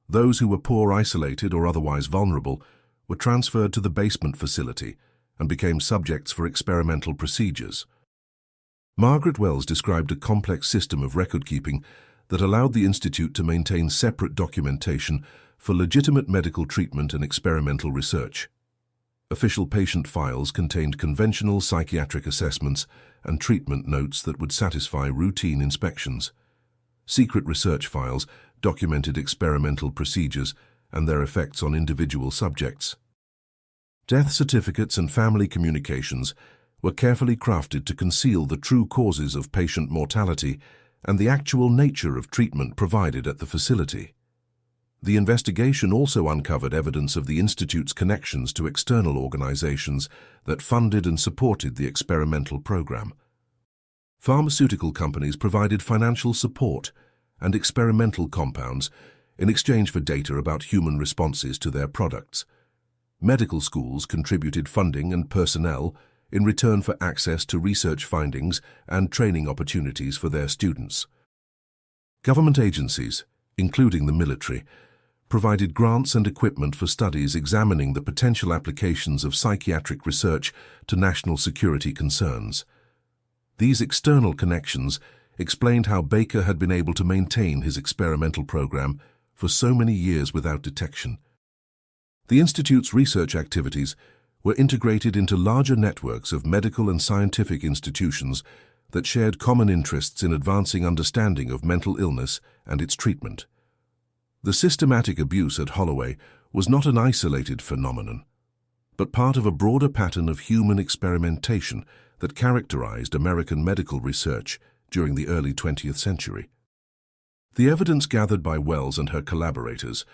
Those who were poor, isolated, or otherwise vulnerable were transferred to the basement facility and became subjects for experimental procedures. Margaret Wells described a complex system of record-keeping that allowed the Institute to maintain separate documentation for legitimate medical treatment and experimental research. Official patient files contained conventional psychiatric assessments and treatment notes that would satisfy routine inspections. Secret research files documented experimental procedures and their effects on individual subjects. Death certificates and family communications were carefully crafted to conceal the true causes of patient mortality and the actual nature of treatment provided at the facility. The investigation also uncovered evidence of the Institute's connections to external organizations that funded and supported the experimental program. Pharmaceutical companies provided financial support and experimental compounds in exchange for data about human responses to their products. Medical schools contributed funding and personnel in return for access to research findings and training opportunities for their students. Government agencies, including the military, provided grants and equipment for studies examining the potential applications of psychiatric research to national security concerns. These external connections explained how Baker had been able to maintain his experimental program for so many years without detection. The Institute's research activities were integrated into larger networks of medical and scientific institutions that shared common interests in advancing understanding of mental illness and its treatment. The systematic abuse at Holloway was not an isolated phenomenon, but part of a broader pattern of human experimentation that characterized American medical research during the early 20th century. The evidence gathered by Wells and her collaborators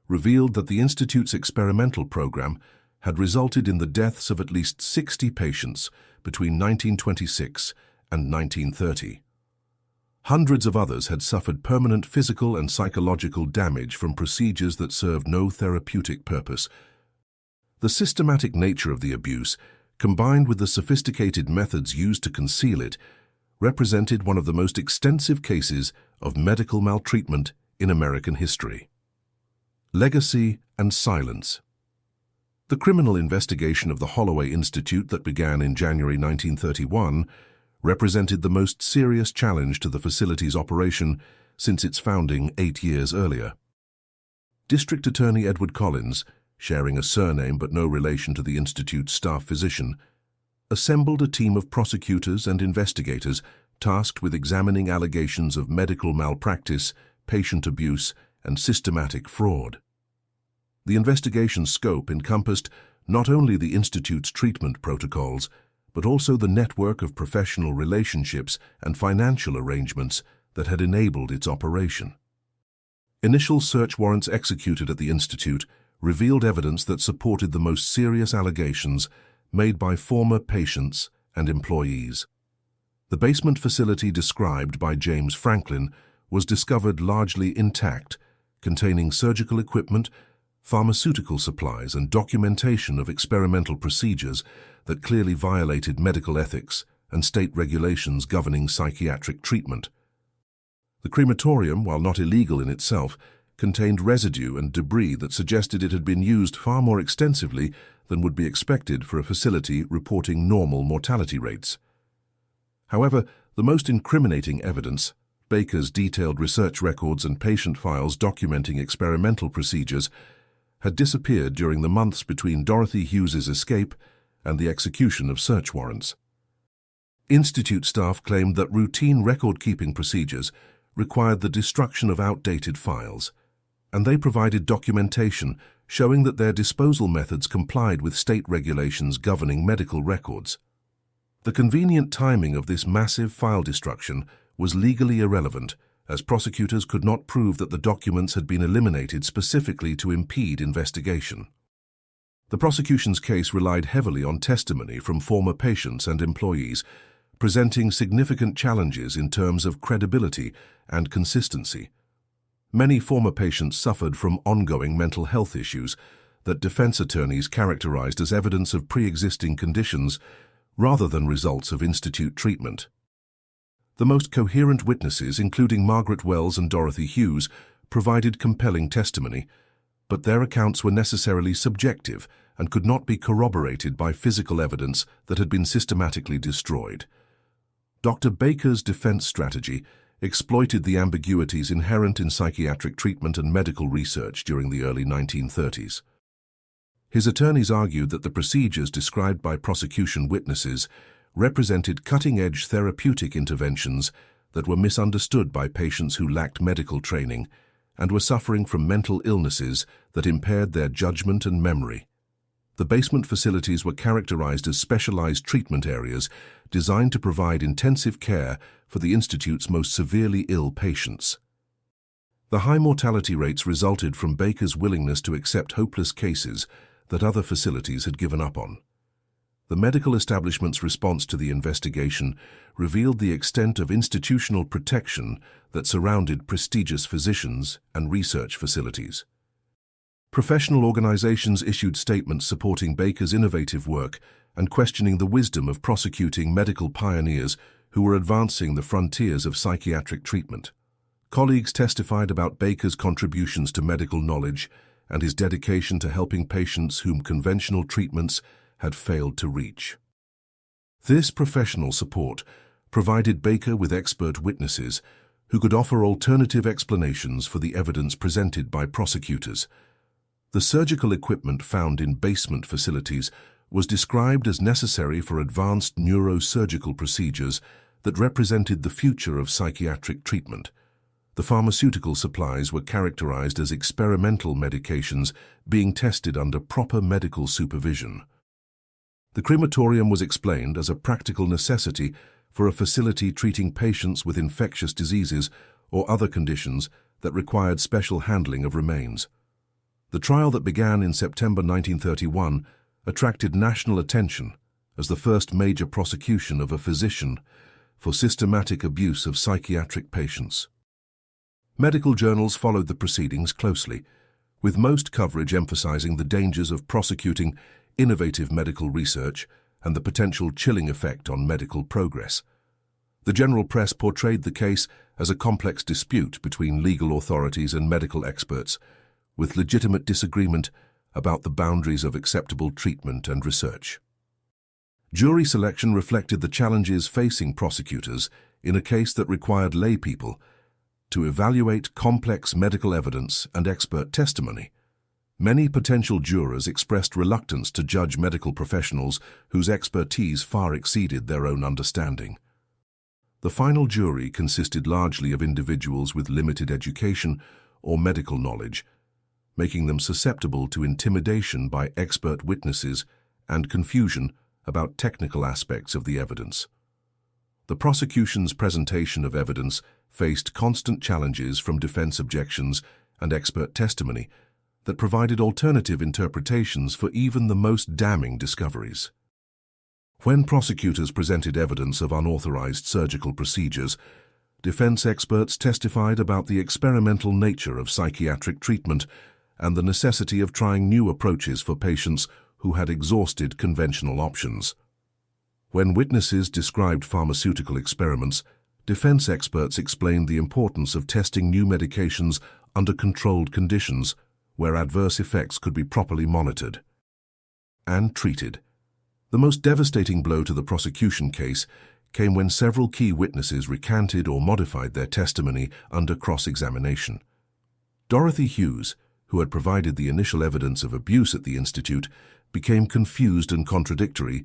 revealed that the Institute's experimental program had resulted in the deaths of at least 60 patients between 1926 and 1930. Hundreds of others had suffered permanent physical and psychological damage from procedures that served no therapeutic purpose. The systematic nature of the abuse, combined with the sophisticated methods used to conceal it, represented one of the most extensive cases of medical maltreatment in American history. Legacy and silence. The criminal investigation of the Holloway Institute that began in January 1931 represented the most serious challenge to the facility's operation since its founding 8 years earlier. District Attorney Edward Collins, sharing a surname but no relation to the Institute's staff physician, assembled a team of prosecutors and investigators tasked with examining allegations of medical malpractice, patient abuse, and systematic fraud. The investigation's scope encompassed not only the Institute's treatment protocols, but also the network of professional relationships and financial arrangements that had enabled its operation. Initial search warrants executed at the Institute revealed evidence that supported the most serious allegations made by former patients and employees. The basement facility described by James Franklin was discovered largely intact, containing surgical equipment, pharmaceutical supplies, and documentation of experimental procedures that clearly violated medical ethics and state regulations governing psychiatric treatment. The crematorium, while not illegal in itself, contained residue and debris that suggested it had been used far more extensively than would be expected for a facility reporting normal mortality rates. However, the most incriminating evidence, Baker's detailed research records and patient files documenting experimental procedures, had disappeared during the months between Dorothy Hughes's escape and the execution of search warrants. Institute staff claimed that routine record-keeping procedures required the destruction of outdated files, and they provided documentation showing that their disposal methods complied with state regulations governing medical records. The convenient timing of this massive file destruction was legally irrelevant, as prosecutors could not prove that the documents had been eliminated specifically to impede investigation. The prosecution's case relied heavily on testimony from former patients and employees, presenting significant challenges in terms of credibility and consistency. Many former patients suffered from ongoing mental health issues that defense attorneys characterized as evidence of pre-existing conditions rather than results of Institute treatment. The most coherent witnesses, including Margaret Wells and Dorothy Hughes, provided compelling testimony, but their accounts were necessarily subjective and could not be corroborated by physical evidence that had been systematically destroyed. Dr. Baker's defense strategy exploited the ambiguities inherent in psychiatric treatment and medical research during the early 1930s. His attorneys argued that the procedures described by prosecution witnesses represented cutting-edge therapeutic interventions that were misunderstood by patients who lacked medical training and were suffering from mental illnesses that impaired their judgment and memory. The basement facilities were characterized as specialized treatment areas designed to provide intensive care for the Institute's most severely ill patients. The high mortality rates resulted from Baker's willingness to accept hopeless cases that other facilities had given up on. The medical establishment's response to the investigation revealed the extent of institutional protection that surrounded prestigious physicians and research facilities. Professional organizations issued statements supporting Baker's innovative work and questioning the wisdom of prosecuting medical pioneers who were advancing the frontiers of psychiatric treatment. Colleagues testified about Baker's contributions to medical knowledge and his dedication to helping patients whom conventional treatments had failed to reach. This professional support provided Baker with expert witnesses who could offer alternative explanations for the evidence presented by prosecutors. The surgical equipment found in basement facilities was described as necessary for advanced neurosurgical procedures that represented the future of psychiatric treatment. The pharmaceutical supplies were characterized as experimental medications being tested under proper medical supervision. The crematorium was explained as a practical necessity for a facility treating patients with infectious diseases or other conditions that required special handling of remains. The trial that began in September 1931 attracted national attention as the first major prosecution of a physician for systematic abuse of psychiatric patients. Medical journals followed the proceedings closely, with most coverage emphasizing the dangers of prosecuting innovative medical research and the potential chilling effect on medical progress. The general press portrayed the case as a complex dispute between legal authorities and medical experts, with legitimate disagreement about the boundaries of acceptable treatment and research. Jury selection reflected the challenges facing prosecutors in a case that required laypeople to evaluate complex medical evidence and expert testimony. Many potential jurors expressed reluctance to judge medical professionals whose expertise far exceeded their own understanding. The final jury consisted largely of individuals with limited education or medical knowledge, making them susceptible to intimidation by expert witnesses and confusion about technical aspects of the evidence. The prosecution's presentation of evidence faced constant challenges from defense objections and expert testimony that provided alternative interpretations for even the most damning discoveries. When prosecutors presented evidence of unauthorized surgical procedures, defense experts testified about the experimental nature of psychiatric treatment and the necessity of trying new approaches for patients who had exhausted conventional options. When witnesses described pharmaceutical experiments, defense experts explained the importance of testing new medications under controlled conditions where adverse effects could be properly monitored and treated. The most devastating blow to the prosecution case came when several key witnesses recanted or modified their testimony under cross-examination. Dorothy Hughes, who had provided the initial evidence of abuse at the institute, became confused and contradictory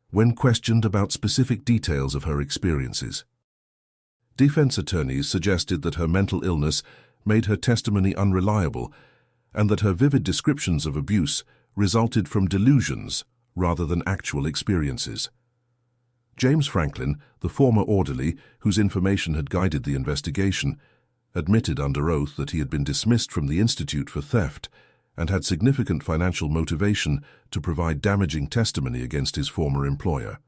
when questioned about specific details of her experiences. Defense attorneys suggested that her mental illness made her testimony unreliable and that her vivid descriptions of abuse resulted from delusions rather than actual experiences. James Franklin, the former orderly whose information had guided the investigation, admitted under oath that he had been dismissed from the institute for theft and had significant financial motivation to provide damaging testimony against his former employer.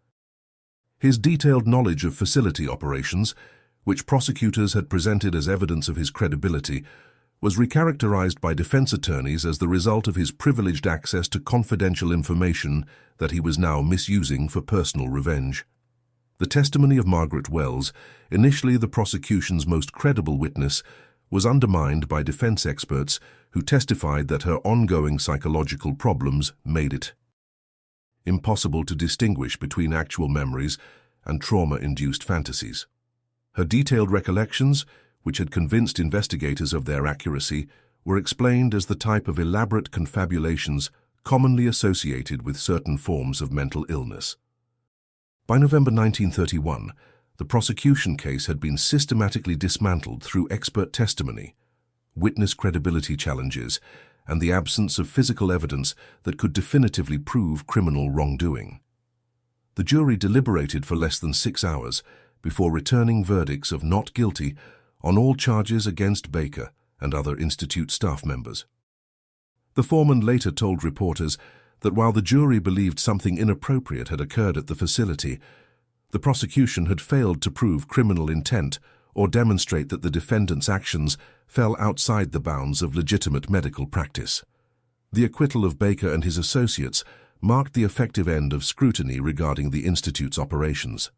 His detailed knowledge of facility operations, which prosecutors had presented as evidence of his credibility, was recharacterized by defense attorneys as the result of his privileged access to confidential information that he was now misusing for personal revenge. The testimony of Margaret Wells, initially the prosecution's most credible witness, was undermined by defense experts who testified that her ongoing psychological problems made it impossible to distinguish between actual memories and trauma-induced fantasies. Her detailed recollections, which had convinced investigators of their accuracy, were explained as the type of elaborate confabulations commonly associated with certain forms of mental illness. By November 1931, the prosecution case had been systematically dismantled through expert testimony, witness credibility challenges, and the absence of physical evidence that could definitively prove criminal wrongdoing. The jury deliberated for less than 6 hours before returning verdicts of not guilty on all charges against Baker and other institute staff members. The foreman later told reporters that while the jury believed something inappropriate had occurred at the facility, the prosecution had failed to prove criminal intent or demonstrate that the defendant's actions fell outside the bounds of legitimate medical practice. The acquittal of Baker and his associates marked the effective end of scrutiny regarding the institute's operations.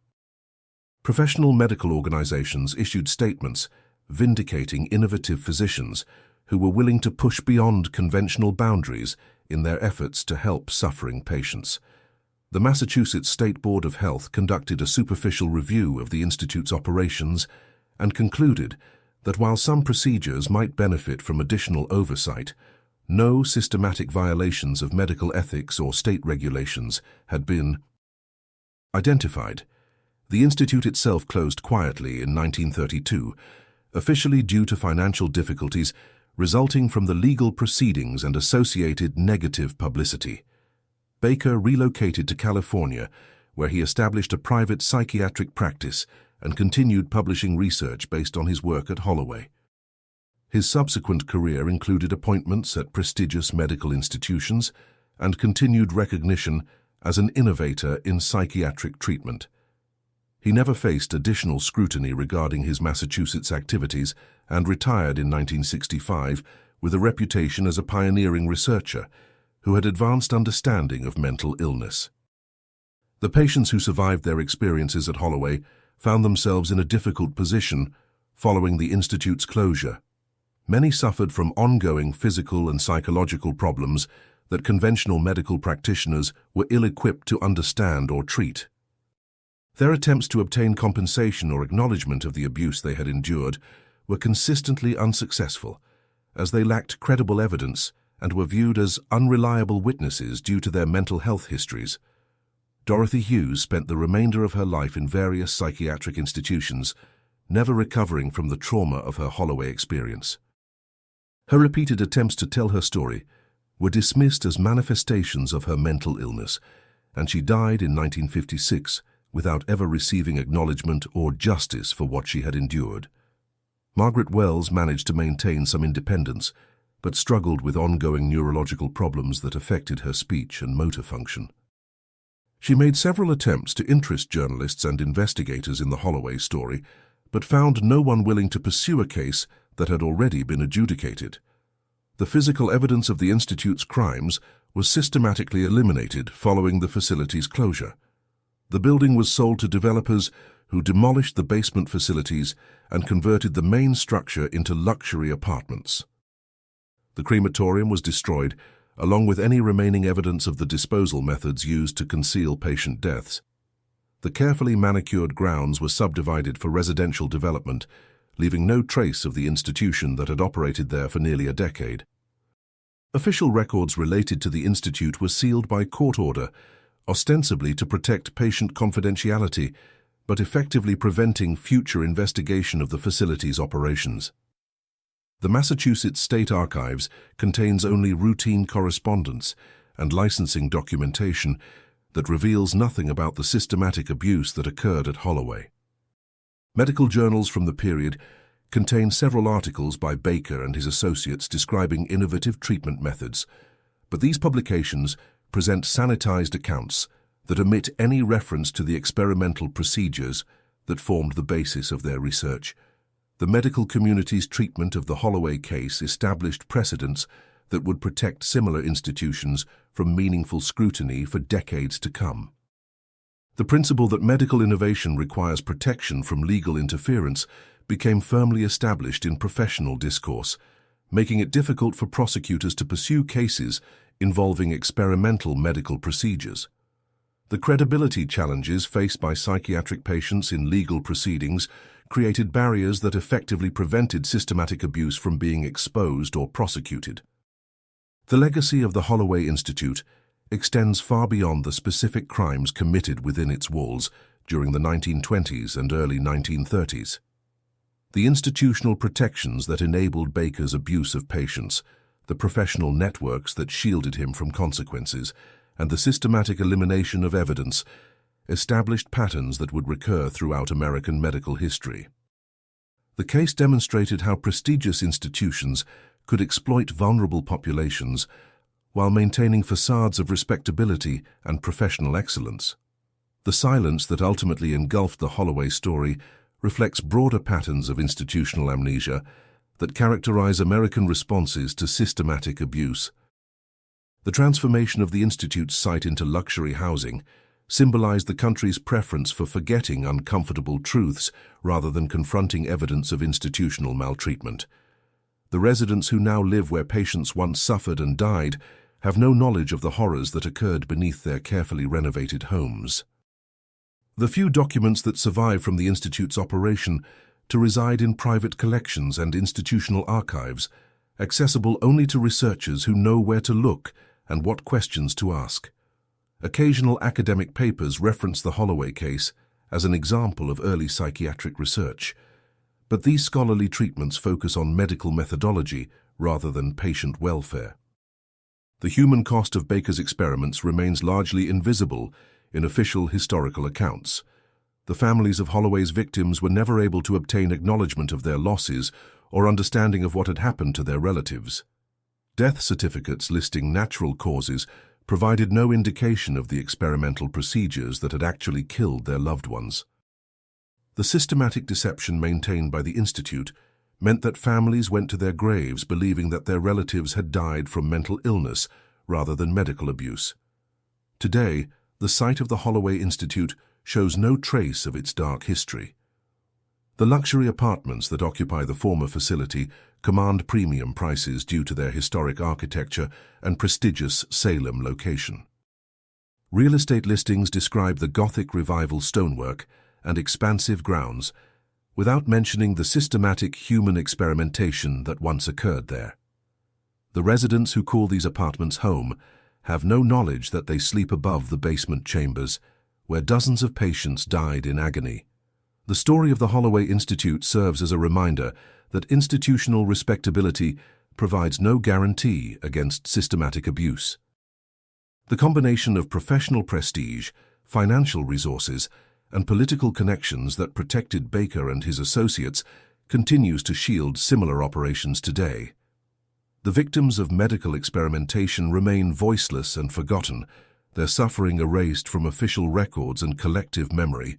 Professional medical organizations issued statements vindicating innovative physicians who were willing to push beyond conventional boundaries in their efforts to help suffering patients. The Massachusetts State Board of Health conducted a superficial review of the institute's operations and concluded that while some procedures might benefit from additional oversight, no systematic violations of medical ethics or state regulations had been identified. The institute itself closed quietly in 1932, officially due to financial difficulties resulting from the legal proceedings and associated negative publicity. Baker relocated to California, where he established a private psychiatric practice and continued publishing research based on his work at Holloway. His subsequent career included appointments at prestigious medical institutions and continued recognition as an innovator in psychiatric treatment. He never faced additional scrutiny regarding his Massachusetts activities and retired in 1965 with a reputation as a pioneering researcher who had advanced understanding of mental illness. The patients who survived their experiences at Holloway found themselves in a difficult position following the institute's closure. Many suffered from ongoing physical and psychological problems that conventional medical practitioners were ill-equipped to understand or treat. Their attempts to obtain compensation or acknowledgement of the abuse they had endured were consistently unsuccessful, as they lacked credible evidence and were viewed as unreliable witnesses due to their mental health histories. Dorothy Hughes spent the remainder of her life in various psychiatric institutions, never recovering from the trauma of her Holloway experience. Her repeated attempts to tell her story were dismissed as manifestations of her mental illness, and she died in 1956 without ever receiving acknowledgement or justice for what she had endured. Margaret Wells managed to maintain some independence, but struggled with ongoing neurological problems that affected her speech and motor function. She made several attempts to interest journalists and investigators in the Holloway story, but found no one willing to pursue a case that had already been adjudicated. The physical evidence of the Institute's crimes was systematically eliminated following the facility's closure. The building was sold to developers who demolished the basement facilities and converted the main structure into luxury apartments. The crematorium was destroyed, along with any remaining evidence of the disposal methods used to conceal patient deaths. The carefully manicured grounds were subdivided for residential development, leaving no trace of the institution that had operated there for nearly a decade. Official records related to the institute were sealed by court order, ostensibly to protect patient confidentiality, but effectively preventing future investigation of the facility's operations. The Massachusetts State Archives contains only routine correspondence and licensing documentation that reveals nothing about the systematic abuse that occurred at Holloway. Medical journals from the period contain several articles by Baker and his associates describing innovative treatment methods, but these publications present sanitized accounts that omit any reference to the experimental procedures that formed the basis of their research. The medical community's treatment of the Holloway case established precedents that would protect similar institutions from meaningful scrutiny for decades to come. The principle that medical innovation requires protection from legal interference became firmly established in professional discourse, making it difficult for prosecutors to pursue cases involving experimental medical procedures. The credibility challenges faced by psychiatric patients in legal proceedings created barriers that effectively prevented systematic abuse from being exposed or prosecuted. The legacy of the Holloway Institute extends far beyond the specific crimes committed within its walls during the 1920s and early 1930s. The institutional protections that enabled Baker's abuse of patients, the professional networks that shielded him from consequences, and the systematic elimination of evidence established patterns that would recur throughout American medical history. The case demonstrated how prestigious institutions could exploit vulnerable populations while maintaining facades of respectability and professional excellence. The silence that ultimately engulfed the Holloway story reflects broader patterns of institutional amnesia that characterize American responses to systematic abuse. The transformation of the Institute's site into luxury housing symbolized the country's preference for forgetting uncomfortable truths rather than confronting evidence of institutional maltreatment. The residents who now live where patients once suffered and died have no knowledge of the horrors that occurred beneath their carefully renovated homes. The few documents that survive from the Institute's operation to reside in private collections and institutional archives, accessible only to researchers who know where to look and what questions to ask. Occasional academic papers reference the Holloway case as an example of early psychiatric research, but these scholarly treatments focus on medical methodology rather than patient welfare. The human cost of Baker's experiments remains largely invisible in official historical accounts. The families of Holloway's victims were never able to obtain acknowledgement of their losses or understanding of what had happened to their relatives. Death certificates listing natural causes provided no indication of the experimental procedures that had actually killed their loved ones. The systematic deception maintained by the Institute meant that families went to their graves believing that their relatives had died from mental illness rather than medical abuse. Today, the site of the Holloway Institute shows no trace of its dark history. The luxury apartments that occupy the former facility command premium prices due to their historic architecture and prestigious Salem location. Real estate listings describe the Gothic Revival stonework and expansive grounds, without mentioning the systematic human experimentation that once occurred there. The residents who call these apartments home have no knowledge that they sleep above the basement chambers, where dozens of patients died in agony. The story of the Holloway Institute serves as a reminder that institutional respectability provides no guarantee against systematic abuse. The combination of professional prestige, financial resources, and political connections that protected Baker and his associates continues to shield similar operations today. The victims of medical experimentation remain voiceless and forgotten, their suffering erased from official records and collective memory.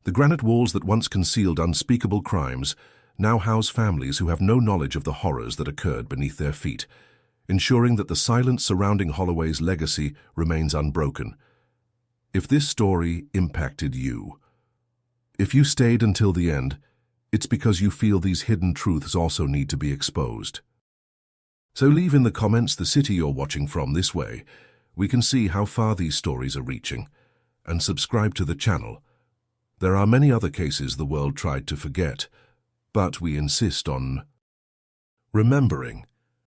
The granite walls that once concealed unspeakable crimes now house families who have no knowledge of the horrors that occurred beneath their feet, ensuring that the silence surrounding Holloway's legacy remains unbroken. If this story impacted you, if you stayed until the end, it's because you feel these hidden truths also need to be exposed. So leave in the comments the city you're watching from. This way we can see how far these stories are reaching, and subscribe to the channel. There are many other cases the world tried to forget, but we insist on remembering.